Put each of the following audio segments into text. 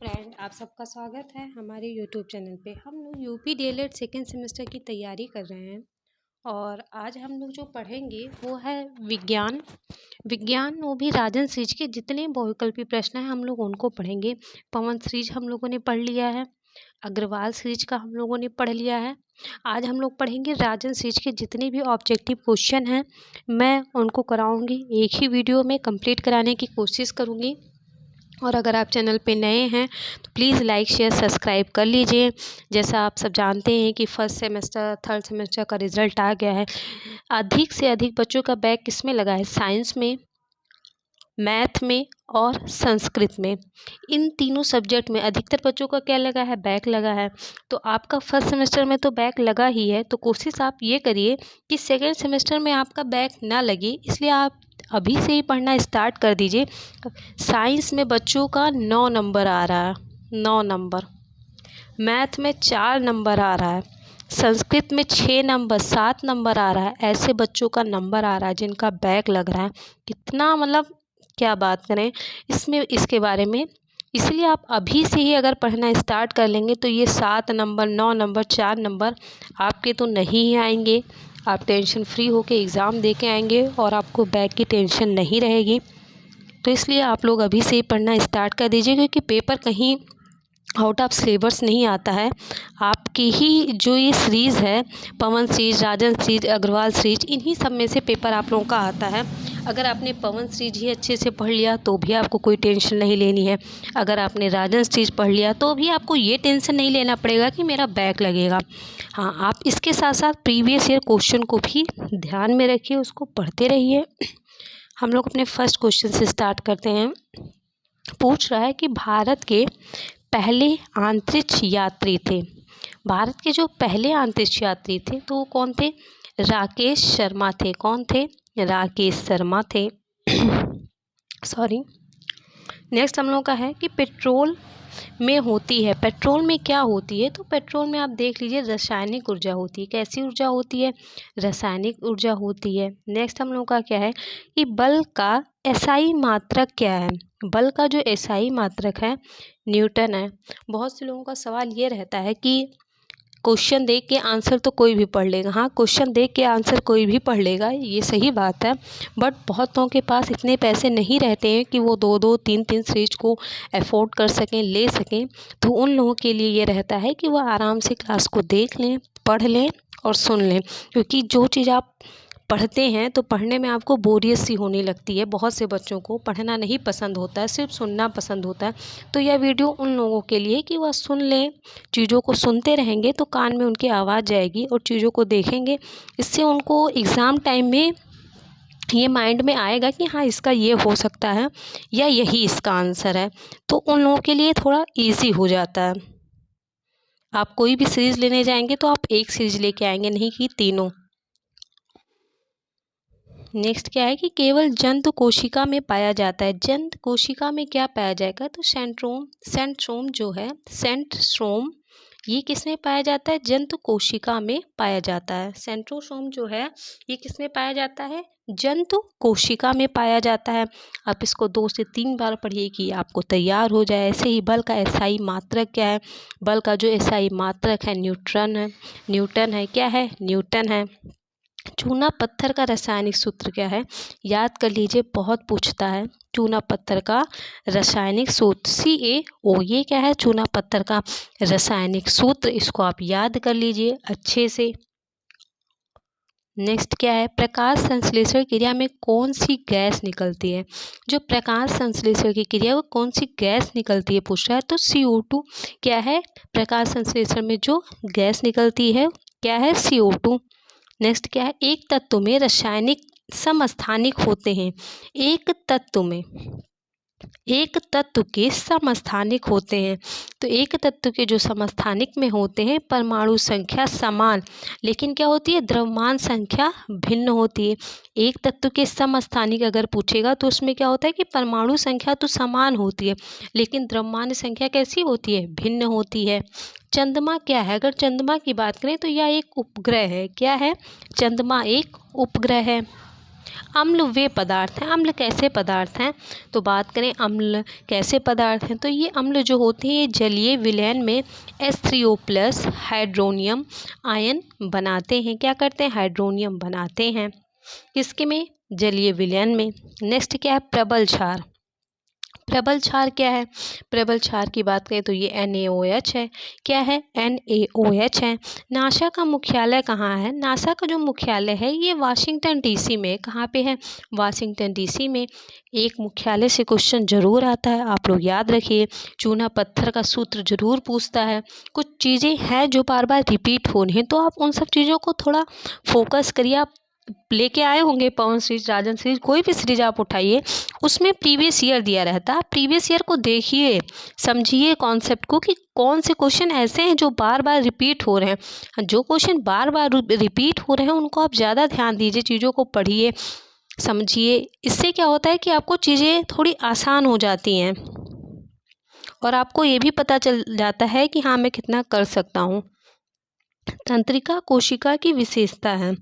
Friend, आप सबका स्वागत है हमारे यूट्यूब चैनल पे। हम लोग यूपी डीएलएड सेकेंड सेमेस्टर की तैयारी कर रहे हैं और आज हम लोग जो पढ़ेंगे वो है विज्ञान। वो भी राजन सीरीज के जितने बहुविकल्पी प्रश्न हैं हम लोग उनको पढ़ेंगे। पवन सीरीज हम लोगों ने पढ़ लिया है, अग्रवाल सीरीज का हम लोगों ने पढ़ लिया है। आज हम लोग पढ़ेंगे राजन सीरीज के जितने भी ऑब्जेक्टिव क्वेश्चन हैं, मैं उनको कराऊंगी, एक ही वीडियो में कंप्लीट कराने की कोशिश करूँगी। और अगर आप चैनल पे नए हैं तो प्लीज़ लाइक शेयर सब्सक्राइब कर लीजिए। जैसा आप सब जानते हैं कि फर्स्ट सेमेस्टर थर्ड सेमेस्टर का रिज़ल्ट आ गया है। अधिक से अधिक बच्चों का बैक किस में लगा है? साइंस में, मैथ में और संस्कृत में। इन तीनों सब्जेक्ट में अधिकतर बच्चों का क्या लगा है? बैक लगा है। तो आपका फर्स्ट सेमेस्टर में तो बैक लगा ही है, तो कोशिश आप ये करिए कि सेकेंड सेमेस्टर में आपका बैक ना लगे, इसलिए आप अभी से ही पढ़ना स्टार्ट कर दीजिए। साइंस में बच्चों का 9 नंबर आ रहा है, 9 नंबर। मैथ में 4 नंबर आ रहा है, संस्कृत में 6 नंबर, 7 नंबर आ रहा है। ऐसे बच्चों का नंबर आ रहा है जिनका बैक लग रहा है। कितना मतलब क्या बात करें इसमें, इसके बारे में। इसलिए आप अभी से ही अगर पढ़ना स्टार्ट कर लेंगे तो ये 7 नंबर, 9 नंबर, 4 नंबर आपके तो नहीं ही आएंगे। आप टेंशन फ्री होके एग्ज़ाम दे के आएंगे और आपको बैक की टेंशन नहीं रहेगी। तो इसलिए आप लोग अभी से ही पढ़ना स्टार्ट कर दीजिए, क्योंकि पेपर कहीं आउट ऑफ सिलेबस नहीं आता है। आपकी ही जो ये सीरीज़ है, पवन सीरीज, राजन सीरीज, अग्रवाल सीरीज, इन्हीं सब में से पेपर आप लोगों का आता है। अगर आपने पवन सीरीज ही अच्छे से पढ़ लिया तो भी आपको कोई टेंशन नहीं लेनी है। अगर आपने राजन सीरीज पढ़ लिया तो भी आपको ये टेंशन नहीं लेना पड़ेगा कि मेरा बैक लगेगा। हाँ, आप इसके साथ साथ प्रीवियस ईयर क्वेश्चन को भी ध्यान में रखिए, उसको पढ़ते रहिए। हम लोग अपने फर्स्ट क्वेश्चन से स्टार्ट करते हैं। पूछ रहा है कि भारत के पहले अंतरिक्ष यात्री थे। भारत के जो पहले अंतरिक्ष यात्री थे तो वो कौन थे? राकेश शर्मा थे। कौन थे? राकेश शर्मा थे। सॉरी। नेक्स्ट हम लोग का है कि पेट्रोल में होती है, पेट्रोल में क्या होती है? तो पेट्रोल में आप देख लीजिए रासायनिक ऊर्जा होती है। कैसी ऊर्जा होती है? रासायनिक ऊर्जा होती है। नेक्स्ट हम लोग का क्या है कि बल का एसआई मात्रक क्या है? बल का जो एसआई मात्रक है न्यूटन है। बहुत से लोगों का सवाल ये रहता है कि क्वेश्चन देख के आंसर तो कोई भी पढ़ लेगा। हाँ, क्वेश्चन देख के आंसर कोई भी पढ़ लेगा, ये सही बात है। बट बहुत लोगों के पास इतने पैसे नहीं रहते हैं कि वो 2-2, 3-3 सीरीज को अफोर्ड कर सकें, ले सकें। तो उन लोगों के लिए ये रहता है कि वो आराम से क्लास को देख लें, पढ़ लें और सुन लें। क्योंकि जो चीज़ आप पढ़ते हैं तो पढ़ने में आपको बोरियत सी होने लगती है। बहुत से बच्चों को पढ़ना नहीं पसंद होता है, सिर्फ सुनना पसंद होता है। तो यह वीडियो उन लोगों के लिए कि वह सुन लें, चीज़ों को सुनते रहेंगे तो कान में उनकी आवाज़ जाएगी और चीज़ों को देखेंगे। इससे उनको एग्ज़ाम टाइम में ये माइंड में आएगा कि हाँ, इसका ये हो सकता है या यही इसका आंसर है। तो उन लोगों के लिए थोड़ा ईजी हो जाता है। आप कोई भी सीरीज़ लेने जाएंगे तो आप एक सीरीज़ लेके आएंगे, नहीं कि तीनों। नेक्स्ट क्या है कि केवल जंतु कोशिका में पाया जाता है। जंतु कोशिका में क्या पाया जाएगा? तो सेंट्रोम। सेंट्रोम जो है, सेंट्रोम, ये किस में पाया जाता है? जंतु कोशिका में पाया जाता है। सेंट्रोसोम जो है ये किस में पाया जाता है? जंतु कोशिका में पाया जाता है। आप इसको 2 से 3 बार पढ़िए कि आपको तैयार हो जाए। ऐसे ही बल का एसआई मात्रक क्या है? बल का जो एसआई मात्रक है न्यूट्रन है, न्यूटन है। क्या है? न्यूटन है। चूना पत्थर का रासायनिक सूत्र क्या है? याद कर लीजिए, बहुत पूछता है। चूना पत्थर का रासायनिक सूत्र CaO, ये क्या है? चूना पत्थर का रासायनिक सूत्र। इसको आप याद कर लीजिए अच्छे से। नेक्स्ट क्या है? प्रकाश संश्लेषण क्रिया में कौन सी गैस निकलती है? जो प्रकाश संश्लेषण की क्रिया वो कौन सी गैस निकलती है पूछ रहा है, तो CO2। क्या है? प्रकाश संश्लेषण में जो गैस निकलती है क्या है? CO2। नेक्स्ट क्या है? एक तत्व में रासायनिक समस्थानिक होते हैं। एक तत्व में, एक तत्व के समस्थानिक होते हैं। तो एक तत्व के जो समस्थानिक में होते हैं परमाणु संख्या समान, लेकिन क्या होती है? द्रव्यमान संख्या भिन्न होती है। एक तत्व के समस्थानिक अगर पूछेगा तो उसमें क्या होता है कि परमाणु संख्या तो समान होती है, लेकिन द्रव्यमान संख्या कैसी होती है? भिन्न होती है। चंद्रमा क्या है? अगर चंद्रमा की बात करें तो यह एक उपग्रह है। क्या है? चंद्रमा एक उपग्रह है। अम्ल वे पदार्थ हैं। अम्ल कैसे पदार्थ हैं? तो बात करें अम्ल कैसे पदार्थ हैं, तो ये अम्ल जो होते हैं ये जलीय विलयन में H3O+ हाइड्रोनियम आयन बनाते हैं। क्या करते हैं? हाइड्रोनियम बनाते हैं। किसके में? जलीय विलयन में। नेक्स्ट क्या है? प्रबल क्षार। प्रबल क्षार क्या है? प्रबल क्षार की बात करें तो ये NaOH है। क्या है? NaOH है। नासा का मुख्यालय कहाँ है? नासा का जो मुख्यालय है ये वाशिंगटन DC में। कहाँ पे है? वाशिंगटन DC में। एक मुख्यालय से क्वेश्चन जरूर आता है, आप लोग याद रखिए। चूना पत्थर का सूत्र जरूर पूछता है। कुछ चीज़ें हैं जो बार बार रिपीट हो रही हैं, तो आप उन सब चीज़ों को थोड़ा फोकस करिए। आप लेके आए होंगे पवन सीरीज, राजन सीरीज, कोई भी सीरीज आप उठाइए, उसमें प्रीवियस ईयर दिया रहता है। प्रीवियस ईयर को देखिए, समझिए कॉन्सेप्ट को कि कौन से क्वेश्चन ऐसे हैं जो बार बार रिपीट हो रहे हैं। जो क्वेश्चन बार बार रिपीट हो रहे हैं उनको आप ज़्यादा ध्यान दीजिए, चीज़ों को पढ़िए, समझिए। इससे क्या होता है कि आपको चीज़ें थोड़ी आसान हो जाती हैं और आपको ये भी पता चल जाता है कि हाँ मैं कितना कर सकता हूँ। तंत्रिका कोशिका की विशेषता है।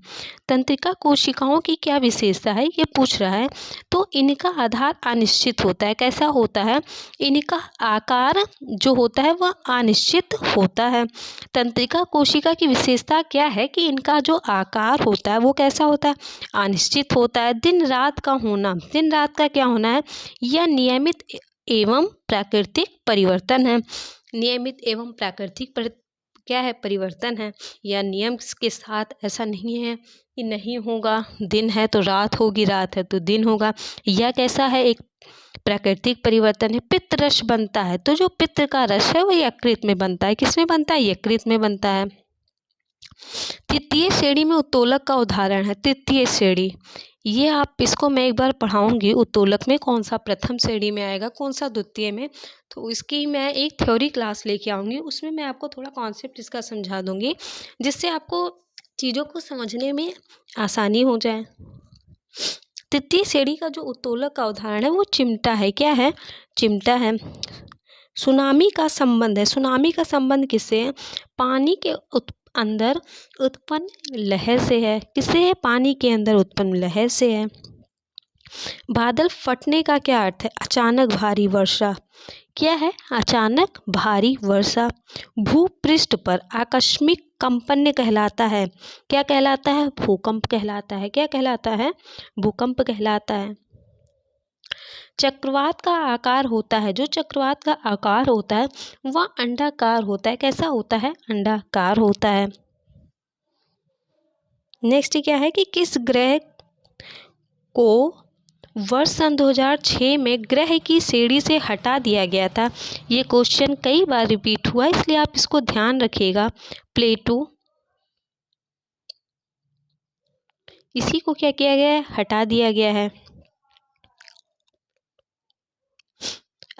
तंत्रिका कोशिकाओं की क्या विशेषता है ये पूछ रहा है। तो इनका आधार अनिश्चित होता है। कैसा होता है? इनका आकार जो होता है वह अनिश्चित होता है। तंत्रिका कोशिका की विशेषता क्या है कि इनका जो आकार होता है वो कैसा होता है? अनिश्चित होता है। दिन रात का होना, दिन रात का क्या होना है? यह नियमित एवं प्राकृतिक परिवर्तन है। नियमित एवं प्राकृतिक क्या है? परिवर्तन है। या नियम के साथ ऐसा नहीं है कि नहीं होगा, दिन है तो रात होगी, रात है तो दिन होगा। यह कैसा है? एक प्राकृतिक परिवर्तन है। पित्त रस बनता है, तो जो पित्त का रस है वो यकृत में बनता है। किसमें बनता है? यकृत में बनता है। तृतीय श्रेणी में उत्तोलक का उदाहरण है। तृतीय श्रेणी, ये आप इसको मैं एक बार पढ़ाऊंगी। उत्तोलक में कौन सा प्रथम श्रेणी में आएगा, कौन सा द्वितीय में, तो इसकी मैं एक थ्योरी क्लास लेके आऊंगी। उसमें मैं आपको थोड़ा कॉन्सेप्ट इसका समझा दूंगी, जिससे आपको चीज़ों को समझने में आसानी हो जाए। तृतीय श्रेणी का जो उत्तोलक का उदाहरण है वो चिमटा है। क्या है? चिमटा है। सुनामी का संबंध है। सुनामी का संबंध किससे है? पानी के अंदर उत्पन्न लहर से है। किससे है? पानी के अंदर उत्पन्न लहर से है। बादल फटने का क्या अर्थ है? अचानक भारी वर्षा। क्या है? अचानक भारी वर्षा। भूपृष्ठ पर आकस्मिक कंपन कहलाता है। क्या कहलाता है? भूकंप कहलाता है। क्या कहलाता है? भूकंप कहलाता है। चक्रवात का आकार होता है, जो चक्रवात का आकार होता है वह अंडाकार होता है। कैसा होता है? अंडाकार होता है। नेक्स्ट क्या है कि किस ग्रह को वर्ष सन 2006 में ग्रह की श्रेणी से हटा दिया गया था? ये क्वेश्चन कई बार रिपीट हुआ, इसलिए आप इसको ध्यान रखिएगा। प्लेटो, इसी को क्या किया गया है? हटा दिया गया है।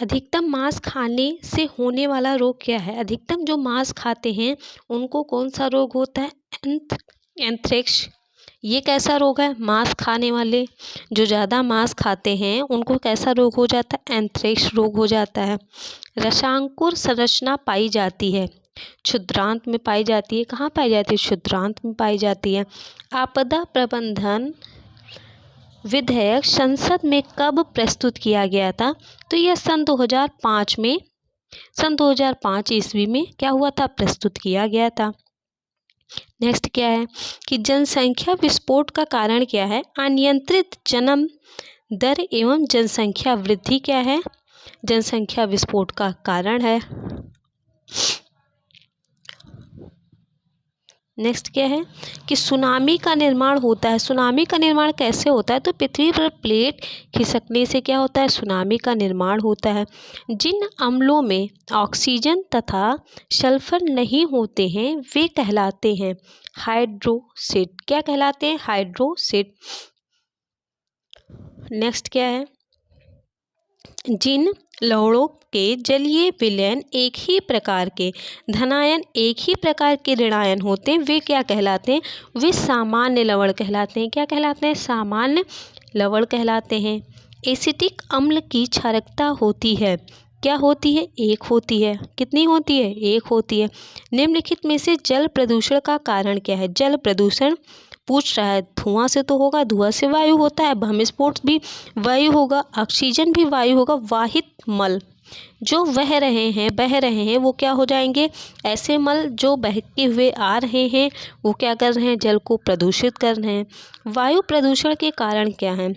अधिकतम मांस खाने से होने वाला रोग क्या है? अधिकतम जो मांस खाते हैं उनको कौन सा रोग होता है? एंथ्रेक्स। ये कैसा रोग है? मांस खाने वाले जो ज़्यादा मांस खाते हैं उनको कैसा रोग हो जाता है? एंथ्रेक्स रोग हो जाता है। रसांकुर संरचना पाई जाती है, क्षुद्रांत में पाई जाती है। कहाँ पाई जाती है? क्षुद्रांत में पाई जाती है। आपदा प्रबंधन विधेयक संसद में कब प्रस्तुत किया गया था? तो यह सन 2005 में, सन 2005 ईस्वी में क्या हुआ था? प्रस्तुत किया गया था। नेक्स्ट क्या है कि जनसंख्या विस्फोट का कारण क्या है? अनियंत्रित जन्म दर एवं जनसंख्या वृद्धि क्या है? जनसंख्या विस्फोट का कारण है। नेक्स्ट क्या है कि सुनामी का निर्माण होता है। सुनामी का निर्माण कैसे होता है? तो पृथ्वी पर प्लेट खिसकने से क्या होता है? सुनामी का निर्माण होता है। जिन अम्लों में ऑक्सीजन तथा सल्फर नहीं होते हैं वे कहलाते हैं हाइड्रोसेट। क्या कहलाते हैं? हाइड्रोसेट। नेक्स्ट क्या है? जिन लवणों के जलीय विलयन एक ही प्रकार के धनायन एक ही प्रकार के ऋणायन होते हैं वे क्या कहलाते हैं? वे सामान्य लवण कहलाते हैं। क्या कहलाते हैं? सामान्य लवण कहलाते हैं। एसिटिक अम्ल की क्षारकता होती है। क्या होती है? एक होती है। कितनी होती है? एक होती है। निम्नलिखित में से जल प्रदूषण का कारण क्या है? जल प्रदूषण पूछ रहा है धुआं से तो होगा, धुआं से वायु होता है, भस्म भी वायु होगा, ऑक्सीजन भी वायु होगा। वाहित मल जो बह रहे हैं वो क्या हो जाएंगे? ऐसे मल जो बहते हुए आ रहे हैं वो क्या कर रहे हैं? जल को प्रदूषित कर रहे हैं। वायु प्रदूषण के कारण क्या हैं?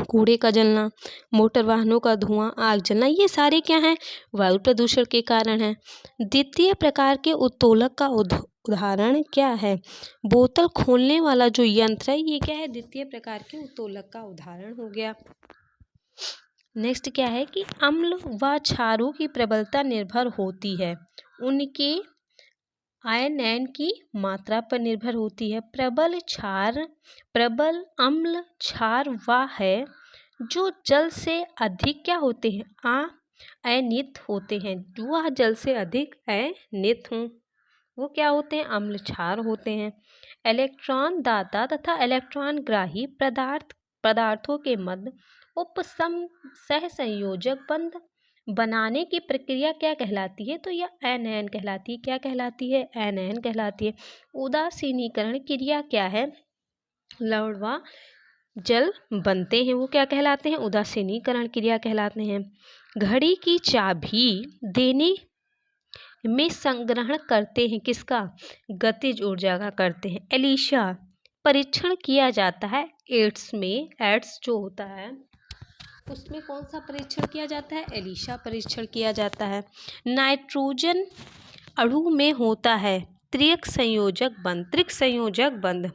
कूड़े का जलना, मोटर वाहनों का धुआं, आग जलना, ये सारे क्या हैं? वायु प्रदूषण के कारण हैं। द्वितीय प्रकार के उत्तोलक का उदाहरण क्या है? बोतल खोलने वाला जो यंत्र है ये क्या है? द्वितीय प्रकार के उत्तोलक का उदाहरण हो गया। नेक्स्ट क्या है कि अम्ल व क्षारों की प्रबलता निर्भर होती है उनके आयनन की मात्रा पर निर्भर होती है। प्रबल अम्ल क्षार वह है जो जल से अधिक क्या होते हैं? अयनित होते हैं। वह जल से अधिक अयनित हों वो क्या होते हैं? अम्ल क्षार होते हैं। इलेक्ट्रॉन दाता तथा इलेक्ट्रॉन ग्राही पदार्थों के मध्य उपसम सहसंयोजक बंध बनाने की प्रक्रिया क्या कहलाती है? तो यह आनयन कहलाती है। क्या कहलाती है? आनयन कहलाती है। उदासीनीकरण क्रिया क्या है? लवण व जल बनते हैं वो क्या कहलाते हैं? उदासीनीकरण क्रिया कहलाते हैं। घड़ी की चाबी देने में संग्रहण करते हैं किसका? गतिज ऊर्जा का करते हैं। एलिशा परीक्षण किया जाता है एड्स जो होता है उसमें कौन सा परीक्षण किया जाता है? एलिशा परीक्षण किया जाता है। नाइट्रोजन अणु में होता है त्रिक संयोजक बंध।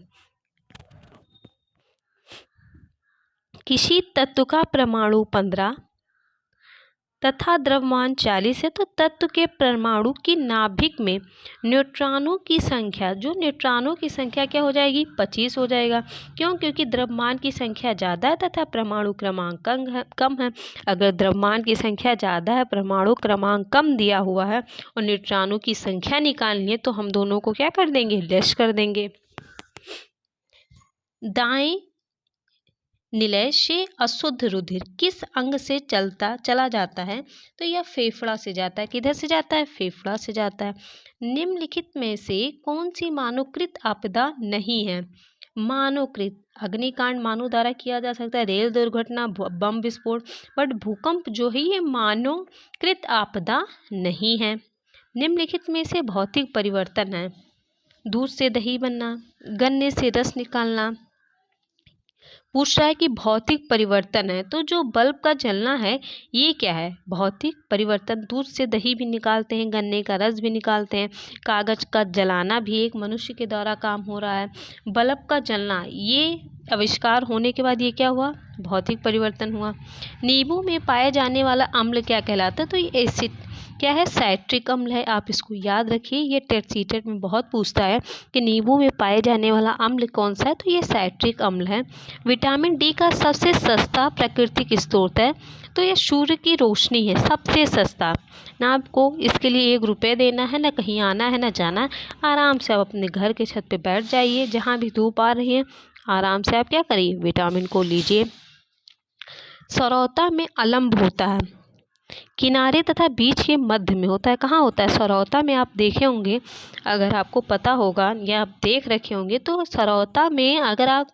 किसी तत्व का परमाणु 15 तथा द्रव्यमान 40 है तो तत्व के परमाणु की नाभिक में न्यूट्रॉनों की संख्या क्या हो जाएगी? 25 हो जाएगा। क्यों? क्योंकि द्रव्यमान की संख्या ज़्यादा है तथा परमाणु क्रमांक कम है। अगर द्रव्यमान की संख्या ज़्यादा है, परमाणु क्रमांक कम दिया हुआ है और न्यूट्रॉनों की संख्या निकालनी है तो हम दोनों को क्या कर देंगे? लेस कर देंगे। दाएं निलय से अशुद्ध रुधिर किस अंग से चला जाता है? तो यह फेफड़ा से जाता है। किधर से जाता है? फेफड़ा से जाता है। निम्नलिखित में से कौन सी मानवकृत आपदा नहीं है? मानवकृत अग्निकांड मानव द्वारा किया जा सकता है, रेल दुर्घटना, बम विस्फोट, बट भूकंप जो है ये मानवकृत आपदा नहीं है। निम्नलिखित में से भौतिक परिवर्तन है। दूध से दही बनना, गन्ने से रस निकालना। पूछ रहा है कि भौतिक परिवर्तन है तो जो बल्ब का जलना है ये क्या है? भौतिक परिवर्तन। दूध से दही भी निकालते हैं, गन्ने का रस भी निकालते हैं, कागज का जलाना भी एक मनुष्य के द्वारा काम हो रहा है। बल्ब का जलना ये आविष्कार होने के बाद ये क्या हुआ? भौतिक परिवर्तन हुआ। नींबू में पाया जाने वाला अम्ल क्या कहलाता है? तो ये एसिड क्या है? साइट्रिक अम्ल है। आप इसको याद रखिए, ये टेट सीटेट में बहुत पूछता है कि नींबू में पाए जाने वाला अम्ल कौन सा है? तो ये साइट्रिक अम्ल है। विटामिन डी का सबसे सस्ता प्राकृतिक स्रोत है तो यह सूर्य की रोशनी है। सबसे सस्ता ना आपको इसके लिए 1 रुपये देना है, ना कहीं आना है ना जाना है। आराम से आप अपने घर के छत पे बैठ जाइए, जहाँ भी धूप आ रही है आराम से आप क्या करिए? विटामिन को लीजिए। सरौता में अलम्ब होता है, किनारे तथा बीच के मध्य में होता है। कहाँ होता है? सरौता में आप देखे होंगे, अगर आपको पता होगा या आप देख रखे होंगे तो सरौता में अगर आप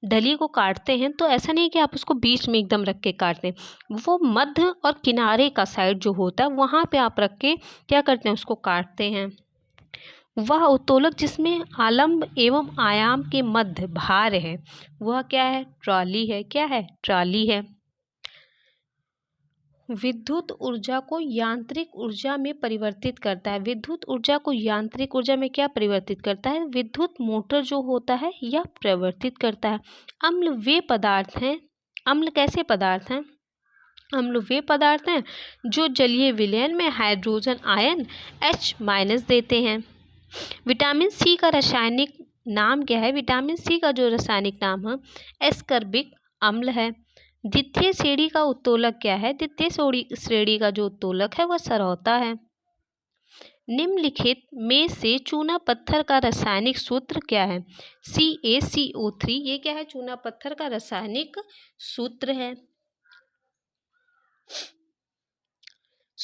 डली को काटते हैं तो ऐसा नहीं कि आप उसको बीच में एकदम रख के काटते हैं, वो मध्य और किनारे का साइड जो होता है वहाँ पे आप रख के क्या करते हैं? उसको काटते हैं। वह उत्तोलक जिसमें आलम्ब एवं आयाम के मध्य भार है वह क्या है? ट्रॉली है। क्या है? ट्रॉली है। विद्युत ऊर्जा को यांत्रिक ऊर्जा में परिवर्तित करता है। विद्युत ऊर्जा को यांत्रिक ऊर्जा में क्या परिवर्तित करता है? विद्युत मोटर जो होता है यह परिवर्तित करता है। अम्ल वे पदार्थ हैं, अम्ल कैसे पदार्थ हैं? अम्ल वे पदार्थ हैं जो जलीय विलयन में हाइड्रोजन आयन H- देते हैं। विटामिन सी का रासायनिक नाम क्या है? विटामिन सी का जो रासायनिक नाम है एस्कर्बिक अम्ल है। द्वितीय श्रेणी का उत्तोलक क्या है? द्वितीय श्रेणी का जो उत्तोलक है वह सरौता है। निम्नलिखित में से चूना पत्थर का रासायनिक सूत्र क्या है? CaCO3 ये क्या है? चूना पत्थर का रासायनिक सूत्र है।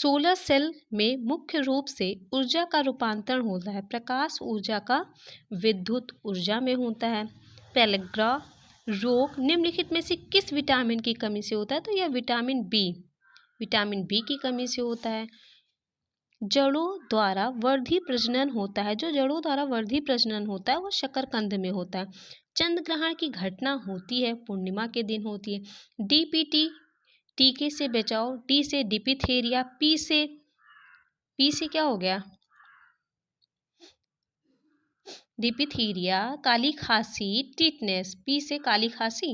सोलर सेल में मुख्य रूप से ऊर्जा का रूपांतरण होता है प्रकाश ऊर्जा का विद्युत ऊर्जा में होता है। पेलग्रा रोग निम्नलिखित में से किस विटामिन की कमी से होता है? तो यह विटामिन बी की कमी से होता है। जड़ों द्वारा वर्धी प्रजनन होता है। जो जड़ों द्वारा वर्धी प्रजनन होता है वो शकरकंद में होता है। चंद्र ग्रहण की घटना होती है पूर्णिमा के दिन होती है। डीपीटी टीके से बचाओ, डी से डिपिथेरिया, पी से क्या हो गया? डिपिथीरिया, काली खांसी, टिटनेस, पी से काली खांसी,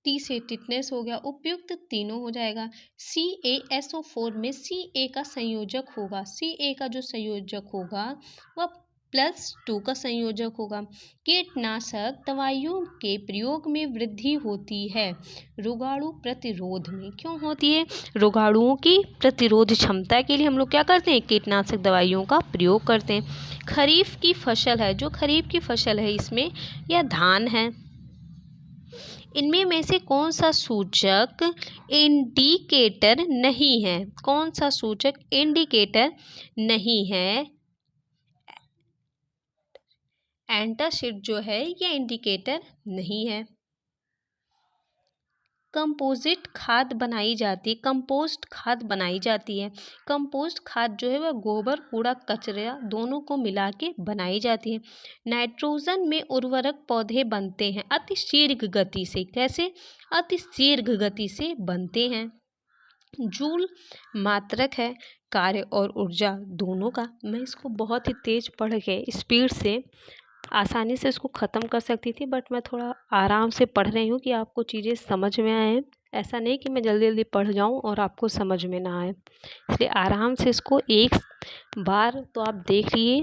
टी से टिटनेस हो गया। उपयुक्त तीनों हो जाएगा। CaSO4 में Ca का संयोजक होगा, Ca का जो संयोजक होगा वह +2 का संयोजक होगा। कीटनाशक दवाइयों के प्रयोग में वृद्धि होती है रोगाणु प्रतिरोध में। क्यों होती है? रोगाणुओं की प्रतिरोध क्षमता के लिए हम लोग क्या करते हैं? कीटनाशक दवाइयों का प्रयोग करते हैं। खरीफ की फसल है, जो खरीफ की फसल है इसमें यह धान है। इनमें में से कौन सा सूचक इंडिकेटर नहीं है? कौन सा सूचक इंडिकेटर नहीं है? एंटासिड जो है यह इंडिकेटर नहीं है। कंपोजिट खाद बनाई जाती है, कंपोस्ट खाद बनाई जाती है। कंपोस्ट खाद जो है वह गोबर कूड़ा कचरा दोनों को मिला के बनाई जाती है। नाइट्रोजन में उर्वरक पौधे बनते हैं अति शीघ्र गति से। कैसे? अति शीघ्र गति से बनते हैं। जूल मात्रक है कार्य और ऊर्जा दोनों का। मैं इसको बहुत ही तेज पढ़ के स्पीड से आसानी से इसको ख़त्म कर सकती थी, बट मैं थोड़ा आराम से पढ़ रही हूँ कि आपको चीज़ें समझ में आए। ऐसा नहीं कि मैं जल्दी जल्दी पढ़ जाऊँ और आपको समझ में ना आए, इसलिए आराम से इसको एक बार तो आप देख लिए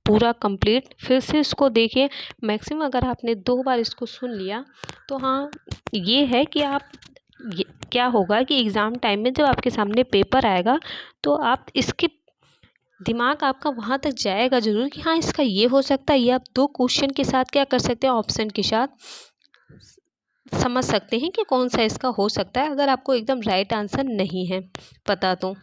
पूरा कंप्लीट, फिर से इसको देखिए। मैक्सिमम अगर आपने 2 बार इसको सुन लिया तो हाँ ये है कि आप क्या होगा कि एग्ज़ाम टाइम में जब आपके सामने पेपर आएगा तो आप इसके दिमाग आपका वहाँ तक जाएगा ज़रूर कि हाँ इसका ये हो सकता है। ये आप 2 क्वेश्चन के साथ क्या कर सकते हैं? ऑप्शन के साथ समझ सकते हैं कि कौन सा इसका हो सकता है, अगर आपको एकदम राइट आंसर नहीं है पता तो।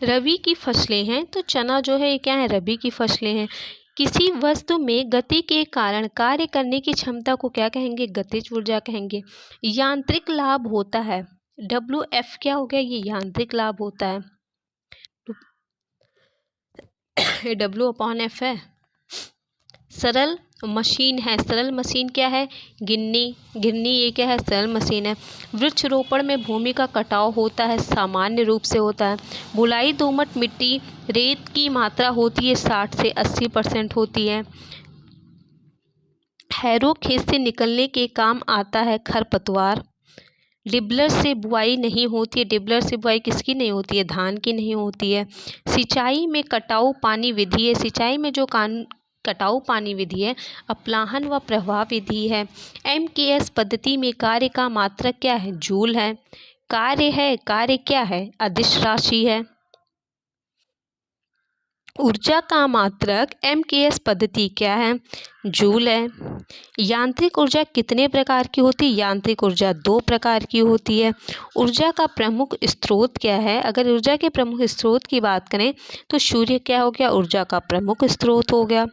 रबी की फसलें हैं तो चना जो है ये क्या है? रबी की फसलें हैं। किसी वस्तु में गति के कारण कार्य करने की क्षमता को क्या कहेंगे? गतिज ऊर्जा कहेंगे। यांत्रिक लाभ होता है WF क्या हो गया? ये यांत्रिक लाभ होता है। W/F है। सरल मशीन है, सरल मशीन क्या है? गिरनी ये क्या है? सरल मशीन है। वृक्षरोपण में भूमि का कटाव होता है, सामान्य रूप से होता है। बुलाई दोमट मिट्टी रेत की मात्रा होती है 60 से 80% होती है। हैरो खेत से निकलने के काम आता है खरपतवार। डिबलर से बुआई नहीं होती है। डिबलर से बुआई किसकी नहीं होती है? धान की नहीं होती है। सिंचाई में कटाऊ पानी विधि है। सिंचाई में जो कटाऊ पानी विधि है अपलाहन व प्रवाह विधि है। MKS पद्धति में कार्य का मात्रक क्या है? जूल है। कार्य क्या है? अदिश राशि है। ऊर्जा का मात्रक MKS पद्धति क्या है? जूल है। यांत्रिक ऊर्जा कितने प्रकार की होती है? यांत्रिक ऊर्जा 2 प्रकार की होती है। ऊर्जा का प्रमुख स्रोत क्या है? अगर ऊर्जा के प्रमुख स्रोत की बात करें तो सूर्य क्या हो गया? ऊर्जा का प्रमुख स्रोत हो गया।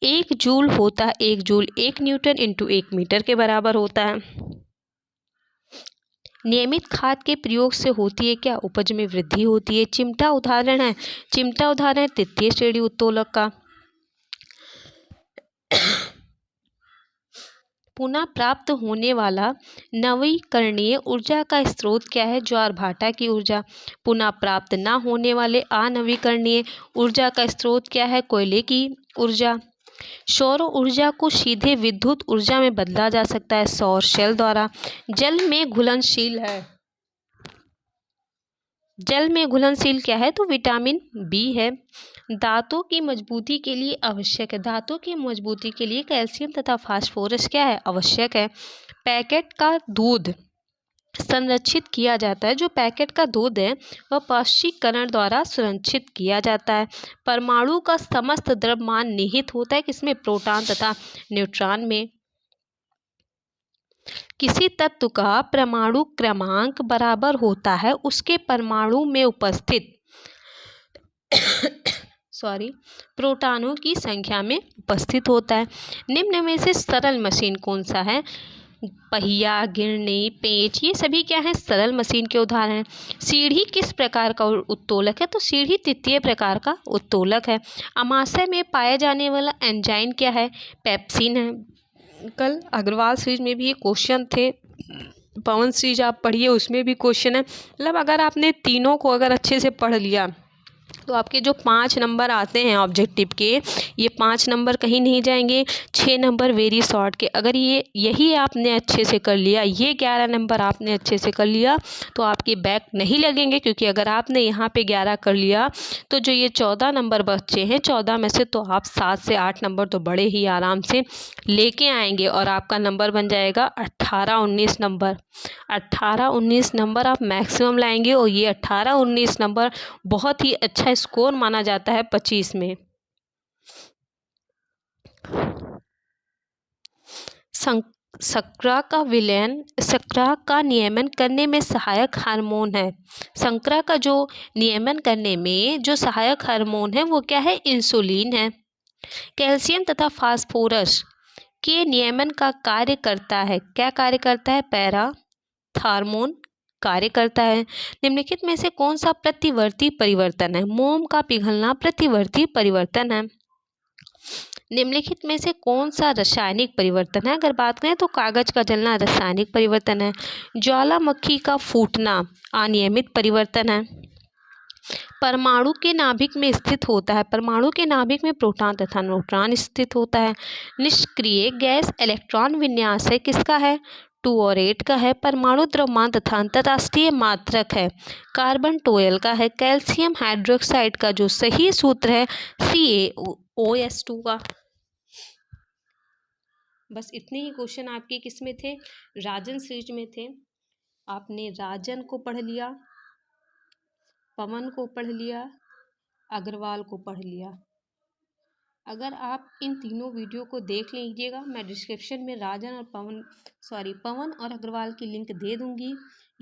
1 जूल होता है, 1 जूल 1 न्यूटन इंटू 1 मीटर के बराबर होता है। नियमित खाद के प्रयोग से होती है क्या? उपज में वृद्धि होती है। चिमटा उदाहरण है तृतीय श्रेणी उत्तोलक का। पुनः प्राप्त होने वाला नवीकरणीय ऊर्जा का स्रोत क्या है? ज्वार भाटा की ऊर्जा। पुनः प्राप्त न होने वाले अनवीकरणीय ऊर्जा का स्रोत क्या है? कोयले की ऊर्जा। सौर ऊर्जा को सीधे विद्युत ऊर्जा में बदला जा सकता है सौर सेल द्वारा। जल में घुलनशील है। जल में घुलनशील क्या है? तो विटामिन B है। दांतों की मजबूती के लिए आवश्यक है। दांतों की मजबूती के लिए कैल्शियम तथा फास्फोरस क्या है? आवश्यक है। पैकेट का दूध संरक्षित किया जाता है। जो पैकेट का दूध है वह पाश्चीकरण द्वारा संरक्षित किया जाता है। परमाणु का समस्त द्रव्यमान निहित होता है किसमें? प्रोटॉन तथा न्यूट्रॉन में। किसी तत्व का परमाणु क्रमांक बराबर होता है उसके परमाणु में उपस्थित प्रोटॉनों की संख्या में उपस्थित होता है। निम्न में से सरल मशीन कौन सा है? पहिया, गिरनी, पेंच, ये सभी क्या है? सरल मशीन के उदाहरण हैं। सीढ़ी किस प्रकार का उत्तोलक है? तो सीढ़ी तृतीय प्रकार का उत्तोलक है। अमाशय में पाया जाने वाला एंजाइम क्या है? पेप्सिन है। कल अग्रवाल सीरीज में भी ये क्वेश्चन थे, पवन सीरीज आप पढ़िए, उसमें भी क्वेश्चन है। मतलब अगर आपने तीनों को अगर अच्छे से पढ़ लिया तो आपके जो 5 नंबर आते हैं ऑब्जेक्टिव के, ये 5 नंबर कहीं नहीं जाएंगे, 6 नंबर वेरी शॉर्ट के। अगर यही आपने अच्छे से कर लिया, ये 11 नंबर आपने अच्छे से कर लिया तो आपके बैक नहीं लगेंगे, क्योंकि अगर आपने यहाँ पे 11 कर लिया तो जो ये 14 नंबर बच्चे हैं, 14 में से तो आप 7 से 8 नंबर तो बड़े ही आराम से लेके आएंगे और आपका नंबर बन जाएगा 18-19 नंबर। 18-19 नंबर आप मैक्सिमम लाएंगे और ये 18-19 नंबर बहुत ही अच्छा स्कोर माना जाता है 25 में। शर्करा का विलयन शर्करा का नियमन करने में सहायक हार्मोन है। शर्करा का जो नियमन करने में जो सहायक हार्मोन है वो क्या है? इंसुलिन है। कैल्शियम तथा फास्फोरस के नियमन का कार्य करता है, क्या कार्य करता है? पैराथार्मोन कार्य करता है। निम्नलिखित में से कौन सा प्रतिवर्ती परिवर्तन है? मोम का पिघलना प्रतिवर्ती परिवर्तन है। निम्नलिखित में से कौन सा रासायनिक परिवर्तन है? अगर बात करें तो कागज का जलना रासायनिक परिवर्तन है। ज्वालामुखी का फूटना अनियमित परिवर्तन है। परमाणु के नाभिक में स्थित होता है, परमाणु के नाभिक में प्रोटॉन तथा न्यूट्रॉन स्थित होता है। निष्क्रिय गैस इलेक्ट्रॉन विन्यास है, किसका है? 2 और 8 का है। परमाणु द्रव्यमान तथा अंतरराष्ट्रीय मात्रक है, कार्बन 12 का है। कैल्शियम हाइड्रोक्साइड का जो सही सूत्र है CaOH2 का। बस इतने ही क्वेश्चन आपके किस में थे? राजन सीरीज में थे। आपने राजन को पढ़ लिया, पवन को पढ़ लिया, अग्रवाल को पढ़ लिया। अगर आप इन तीनों वीडियो को देख लीजिएगा, मैं डिस्क्रिप्शन में राजन और पवन और अग्रवाल की लिंक दे दूंगी।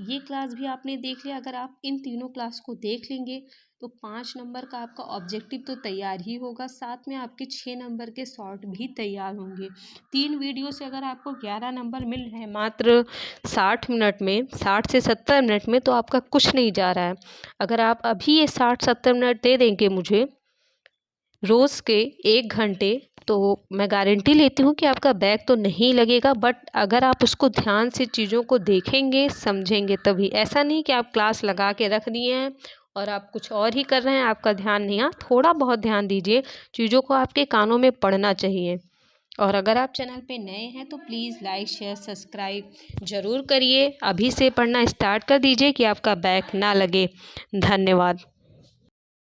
ये क्लास भी आपने देख लिया। अगर आप इन तीनों क्लास को देख लेंगे तो 5 नंबर का आपका ऑब्जेक्टिव तो तैयार ही होगा, साथ में आपके 6 नंबर के शॉर्ट भी तैयार होंगे। 3 वीडियो से अगर आपको 11 नंबर मिल रहे हैं मात्र 60 मिनट में, 60 से 70 मिनट में, तो आपका कुछ नहीं जा रहा है। अगर आप अभी ये 60-70 मिनट दे देंगे मुझे रोज़ के 1 घंटे, तो मैं गारंटी लेती हूँ कि आपका बैक तो नहीं लगेगा। बट अगर आप उसको ध्यान से चीज़ों को देखेंगे, समझेंगे, तभी। ऐसा नहीं कि आप क्लास लगा के रख दिए हैं और आप कुछ और ही कर रहे हैं, आपका ध्यान नहीं। हाँ, थोड़ा बहुत ध्यान दीजिए, चीज़ों को आपके कानों में पड़ना चाहिए। और अगर आप चैनल पे नए हैं तो प्लीज़ लाइक शेयर सब्सक्राइब ज़रूर करिए। अभी से पढ़ना स्टार्ट कर दीजिए कि आपका बैक ना लगे। धन्यवाद।